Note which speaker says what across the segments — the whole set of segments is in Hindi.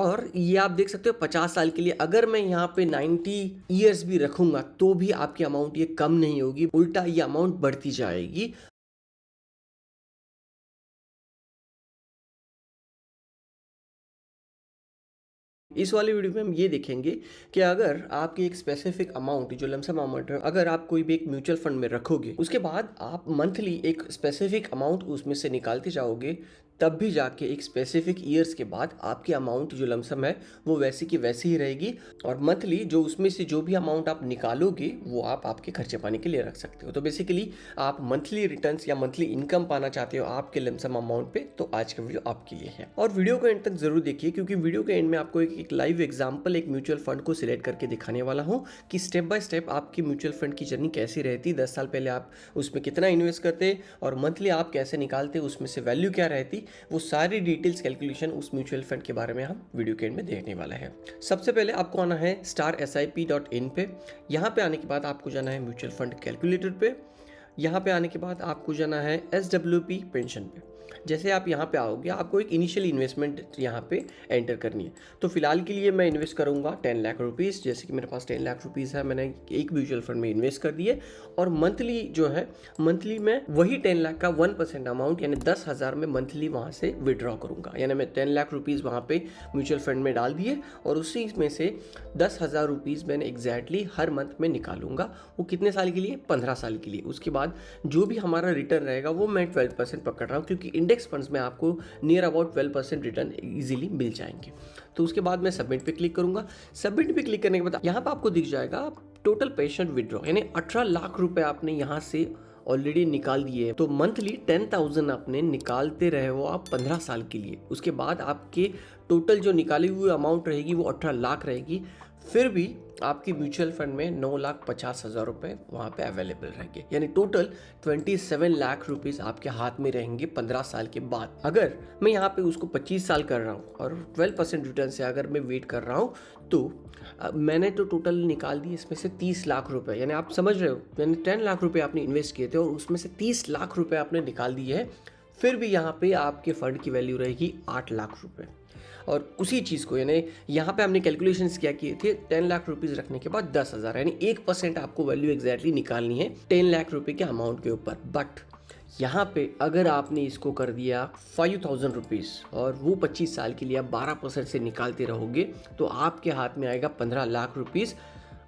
Speaker 1: और ये आप देख सकते हो 50 साल के लिए। अगर मैं यहाँ पे 90 ईयर्स भी रखूंगा तो भी आपकी अमाउंट ये कम नहीं होगी, उल्टा ये अमाउंट बढ़ती जाएगी। इस वाली वीडियो में हम ये देखेंगे कि अगर आपकी एक स्पेसिफिक अमाउंट जो लमसम अमाउंट है, अगर आप कोई भी एक म्यूचुअल फंड में रखोगे, उसके बाद आप मंथली एक स्पेसिफिक अमाउंट उसमें से निकालते जाओगे, तब भी जाके एक स्पेसिफिक ईयर्स के बाद आपकी अमाउंट जो लमसम है वो वैसी की वैसी ही रहेगी। और मंथली जो उसमें से जो भी अमाउंट आप निकालोगे वो आप आपके खर्चे पानी के लिए रख सकते हो। तो बेसिकली आप मंथली रिटर्न्स या मंथली इनकम पाना चाहते हो आपके लमसम अमाउंट पे, तो आज का वीडियो आपके लिए है। और वीडियो को एंड तक जरूर देखिए, क्योंकि वीडियो के एंड में आपको एक लाइव एग्जाम्पल एक म्यूचुअल फंड को सिलेक्ट करके दिखाने वाला हूँ कि स्टेप बाय स्टेप आपकी म्यूचुअल फंड की जर्नी कैसी रहती, 10 साल पहले आप उसमें कितना इन्वेस्ट करते और मंथली आप कैसे निकालते, उसमें से वैल्यू क्या रहती, वो सारी डिटेल्स कैलकुलेशन उस म्यूचुअल फंड के बारे में हम वीडियो के एंड में देखने वाला है। सबसे पहले आपको आना है starsip.in पे। यहाँ पे आने के बाद आपको जाना है म्यूचुअल फंड कैलकुलेटर पे। यहाँ पे आने के बाद आपको जाना है SWP पेंशन पे। जैसे आप यहाँ पे आओगे आपको एक इनिशियल इन्वेस्टमेंट यहाँ पे एंटर करनी है। तो फिलहाल के लिए मैं इन्वेस्ट करूँगा 10 लाख रुपीज़। जैसे कि मेरे पास 10 लाख रुपीज़ है, मैंने एक म्यूचुअल फंड में इन्वेस्ट कर दिए और मंथली जो है, मंथली मैं वही 10 लाख का 1% अमाउंट यानी 10,000 में मंथली वहाँ से विड्रॉ करूँगा। यानी मैं 10 लाख रुपीज़ वहाँ पे म्यूचुअल फंड में डाल दिए और उसी में से 10,000 रुपीज़ मैंने एग्जैक्टली हर मंथ में निकालूंगा। वो कितने साल के लिए? 15 साल के लिए। उसके बाद जो भी हमारा रिटर्न रहेगा वो मैं 12% पकड़ रहा हूँ, क्योंकि इंडेक्स फंड्स में आपको नियर अबाउट 12% रिटर्न इजीली मिल जाएंगे। तो उसके बाद मैं सबमिट पे क्लिक करूंगा। सबमिट पे क्लिक करने के बाद यहाँ पे आपको दिख जाएगा टोटल पेशेंट विड्रॉ, यानी 18 लाख रुपए आपने यहाँ से ऑलरेडी निकाल दिए। तो मंथली 10,000 आपने निकालते रहे हो आप 15 साल के लिए। उसके बाद आपके टोटल जो निकाली हुई अमाउंट रहेगी वो 18 लाख रहेगी। फिर भी आपकी म्यूचुअल फंड में 9,50,000 रुपए वहाँ पे अवेलेबल रहेंगे, यानी टोटल 27 लाख रुपीस आपके हाथ में रहेंगे 15 साल के बाद। अगर मैं यहाँ पे उसको 25 साल कर रहा हूँ और 12% रिटर्न से अगर मैं वेट कर रहा हूँ, तो मैंने तो टोटल निकाल दी इसमें से 30 लाख रुपए, यानी आप समझ रहे हो, यानी 10 लाख रुपए आपने इन्वेस्ट किए थे और उसमें से 30 लाख रुपए आपने निकाल दिए है। फिर भी यहाँ पे आपके फंड की वैल्यू रहेगी 8 लाख रुपए। और उसी चीज़ को यानी यहाँ पे हमने कैलकुलेशंस क्या किए थे, 10 लाख रुपीज़ रखने के बाद 10,000 यानी 1% आपको वैल्यू एग्जैक्टली निकालनी है 10 लाख रुपए के अमाउंट के ऊपर। बट यहाँ पे अगर आपने इसको कर दिया 5,000 रुपीज़ और वो 25 साल के लिए आप 12% से निकालते रहोगे, तो आपके हाथ में आएगा 15 लाख रुपीज़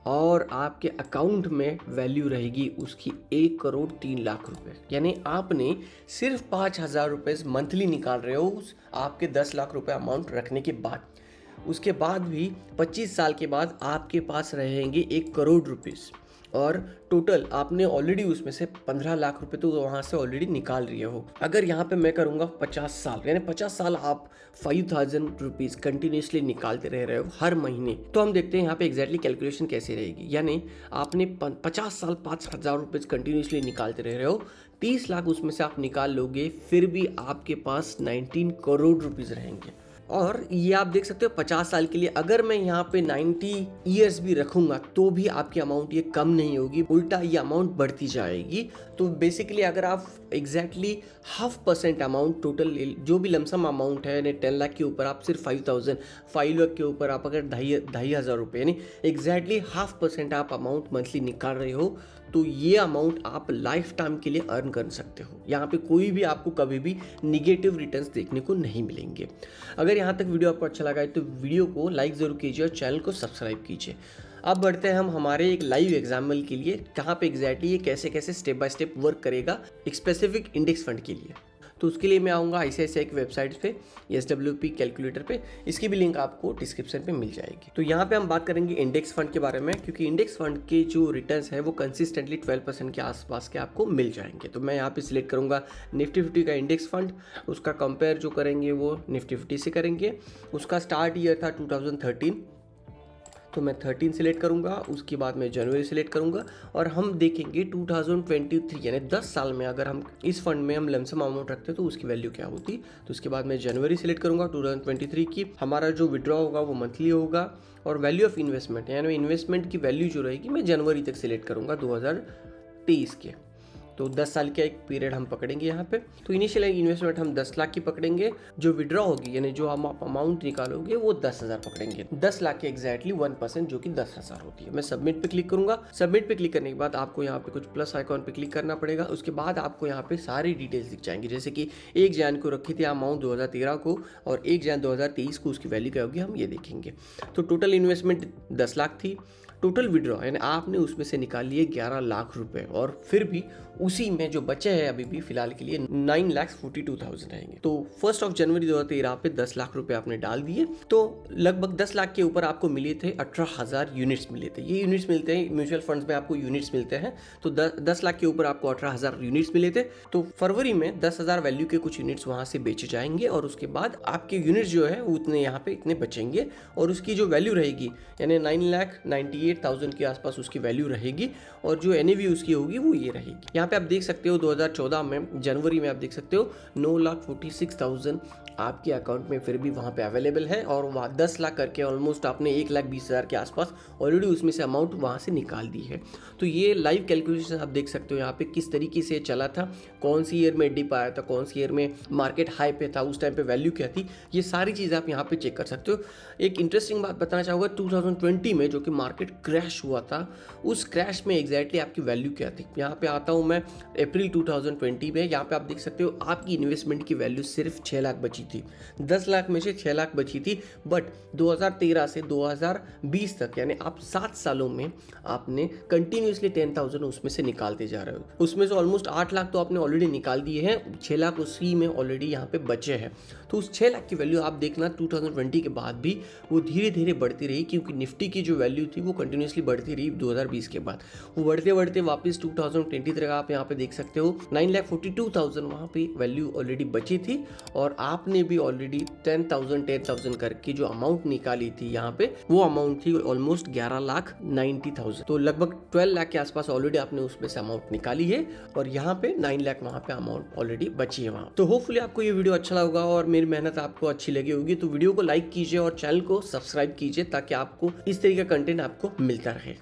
Speaker 1: और आपके अकाउंट में वैल्यू रहेगी उसकी 1,03,00,000 रुपए। यानी आपने सिर्फ 5,000 रुपये मंथली निकाल रहे हो उस आपके 10 लाख रुपए अमाउंट रखने के बाद। उसके बाद भी 25 साल के बाद आपके पास रहेंगे 1,00,00,000 रुपीज़ और टोटल आपने ऑलरेडी उसमें से 15 लाख रुपए तो वहाँ से ऑलरेडी निकाल रहे हो। अगर यहाँ पे मैं करूँगा 50 साल, यानी 50 साल आप 5,000 रुपीज़ कंटिन्यूसली निकालते रह रहे हो हर महीने, तो हम देखते हैं यहाँ पे एग्जैक्टली कैलकुलेशन कैसे रहेगी। यानी आपने 50 साल 5,000 रुपीज़ कंटिन्यूसली निकालते रह रहे हो, 30 लाख उसमें से आप निकाल लोगे, फिर भी आपके पास 19 करोड़ रुपीज़ रहेंगे। और ये आप देख सकते हो 50 साल के लिए। अगर मैं यहाँ पे 90 ईयर्स भी रखूंगा तो भी आपकी अमाउंट ये कम नहीं होगी, उल्टा ये अमाउंट बढ़ती जाएगी। तो बेसिकली अगर आप एग्जैक्टली 0.5% अमाउंट टोटल जो भी लमसम अमाउंट है, 10 लाख के ऊपर आप सिर्फ 5,000, 5 लाख के ऊपर आप अगर 2,500 रुपये यानी एग्जैक्टली 0.5% आप अमाउंट मंथली निकाल रहे हो, तो ये अमाउंट आप लाइफ टाइम के लिए अर्न कर सकते हो। यहाँ पे कोई भी आपको कभी भी निगेटिव रिटर्न्स देखने को नहीं मिलेंगे। अगर यहाँ तक वीडियो आपको अच्छा लगा है तो वीडियो को लाइक ज़रूर कीजिए और चैनल को सब्सक्राइब कीजिए। अब बढ़ते हैं हम हमारे एक लाइव एग्जाम्पल के लिए, कहाँ पे एग्जैक्टली ये कैसे कैसे स्टेप बाय स्टेप वर्क करेगा एक स्पेसिफिक इंडेक्स फंड के लिए। तो उसके लिए मैं आऊँगा ICICI की वेबसाइट पे, SWP कैलकुलेटर पे, इसकी भी लिंक आपको डिस्क्रिप्शन पे मिल जाएगी। तो यहाँ पे हम बात करेंगे इंडेक्स फंड के बारे में, क्योंकि इंडेक्स फंड के जो रिटर्न्स है वो कंसिस्टेंटली 12% के आसपास के आपको मिल जाएंगे। तो मैं यहाँ पे सिलेक्ट करूँगा निफ्टी 50 का इंडेक्स फंड। उसका कंपेयर जो करेंगे वो निफ्टी 50 से करेंगे। उसका स्टार्ट ईयर था 2013, तो मैं 13 सिलेक्ट करूंगा। उसके बाद मैं जनवरी सिलेक्ट करूंगा और हम देखेंगे 2023 यानी 10 साल में अगर हम इस फंड में हम लमसम अमाउंट रखते तो उसकी वैल्यू क्या होती। तो उसके बाद मैं जनवरी सिलेक्ट करूंगा 2023 की। हमारा जो विड्रॉ होगा वो मंथली होगा और वैल्यू ऑफ इन्वेस्टमेंट यानी इन्वेस्टमेंट की वैल्यू जो रहेगी मैं जनवरी तक सिलेक्ट करूँगा 2023 के। तो 10 साल का एक पीरियड हम पकड़ेंगे यहाँ पे। तो इनिशियल इन्वेस्टमेंट हम 10 लाख की पकड़ेंगे, जो विड्रॉ होगी यानी जो हम आप अमाउंट निकालोगे वो 10,000 पकड़ेंगे। 10 लाख के एग्जैक्टली 1% जो कि 10,000 होती है। मैं सबमिट पे क्लिक करूंगा। सबमिट पे क्लिक करने के बाद आपको यहाँ पे कुछ प्लस आइकॉन पे क्लिक करना पड़ेगा। उसके बाद आपको यहाँ पे सारी डिटेल्स दिख जाएंगी, जैसे कि 1 जन को रखी थी अमाउंट 2013 को और 1 जन 2023 को उसकी वैल्यू क्या होगी हम ये देखेंगे। तो टोटल इन्वेस्टमेंट 10 लाख थी। टोटल विड्रॉ यानी आपने उसमें से निकाल लिए 11 लाख रुपए और फिर भी उसी में जो बचे हैं अभी भी फिलहाल के लिए 9,42,000 रहेंगे। तो 1 जनवरी 2013 पे 10 लाख रुपए आपने डाल दिए, तो लगभग 10 लाख के ऊपर आपको मिले थे 18,000 यूनिट्स मिले थे। ये यूनिट्स मिलते हैं म्यूचुअल फंड्स में, आपको यूनिट्स मिलते हैं। तो 10 लाख के ऊपर आपको 18,000 यूनिट्स मिले थे। तो फरवरी में 10,000 वैल्यू के कुछ यूनिट्स वहां से बेचे जाएंगे और उसके बाद आपके यूनिट्स जो है उतने यहाँ पे इतने बचेंगे और उसकी जो वैल्यू रहेगी यानी 9,98,000 के आसपास उसकी वैल्यू रहेगी और जो NAV उसकी होगी वो ये रहेगी। यहाँ पे आप देख सकते हो 2014 में जनवरी में आप देख सकते हो 9,46,000 आपके अकाउंट में फिर भी वहाँ पे अवेलेबल है और वहाँ 10 लाख करके ऑलमोस्ट आपने 1,20,000 के आसपास ऑलरेडी उसमें से अमाउंट वहाँ से निकाल दी है। तो ये लाइव कैलकुलेशन आप देख सकते हो यहाँ पे किस तरीके से चला था, कौन सी ईयर में डिप आया था, कौन सी ईयर में मार्केट हाई पे था, उस टाइम पे वैल्यू क्या थी, ये सारी चीज़ आप यहाँ पे चेक कर सकते हो। एक इंटरेस्टिंग बात बताना चाहूँगा, 2020 में जो कि मार्केट क्रैश हुआ था, उस क्रैश में एग्जैक्टली आपकी वैल्यू क्या थी। यहाँ पे आता हूँ मैं अप्रैल 2020 में, यहाँ पे आप देख सकते हो आपकी इन्वेस्टमेंट की वैल्यू सिर्फ 6 लाख बची थी। 10 लाख में से 6 लाख बची थी, बट 2013 से 2020 तक यानी आप 7 सालों में आपने कंटिन्यूसली 10,000 उसमें से निकालते जा रहे हो। उसमें से ऑलमोस्ट 8 लाख तो आपने ऑलरेडी निकाल दिए हैं, 6 लाख उसी में ऑलरेडी यहाँ पे बचे हैं। तो उस 6 लाख की वैल्यू आप देखना 2020 के बाद भी वो धीरे धीरे बढ़ती रही, क्योंकि निफ्टी की जो वैल्यू थी वो कंटिन्यूसली बढ़ती रही 2020 के बाद। वो बढ़ते बढ़ते वापस 2020 तक आप यहाँ पे देख सकते हो 9,42,000 वहाँ पे वैल्यू ऑलरेडी बची थी और आपने भी ऑलरेडी 10,000 करके जो अमाउंट निकाली थी यहाँ पे वो अमाउंट थी ऑलमोस्ट 11,90,000। तो लगभग 12 लाख के आसपास ऑलरेडी आपने उसमें से अमाउंट निकाली है और यहाँ पे 9 लाख वहाँ पे अमाउंट ऑलरेडी बची है वहाँ। तो होपफुली आपको ये वीडियो अच्छा लगा और मेरी मेहनत आपको अच्छी लगी होगी। तो वीडियो को लाइक कीजिए और चैनल को सब्सक्राइब कीजिए ताकि आपको इस तरीके का कंटेंट आपको मिलता रहे।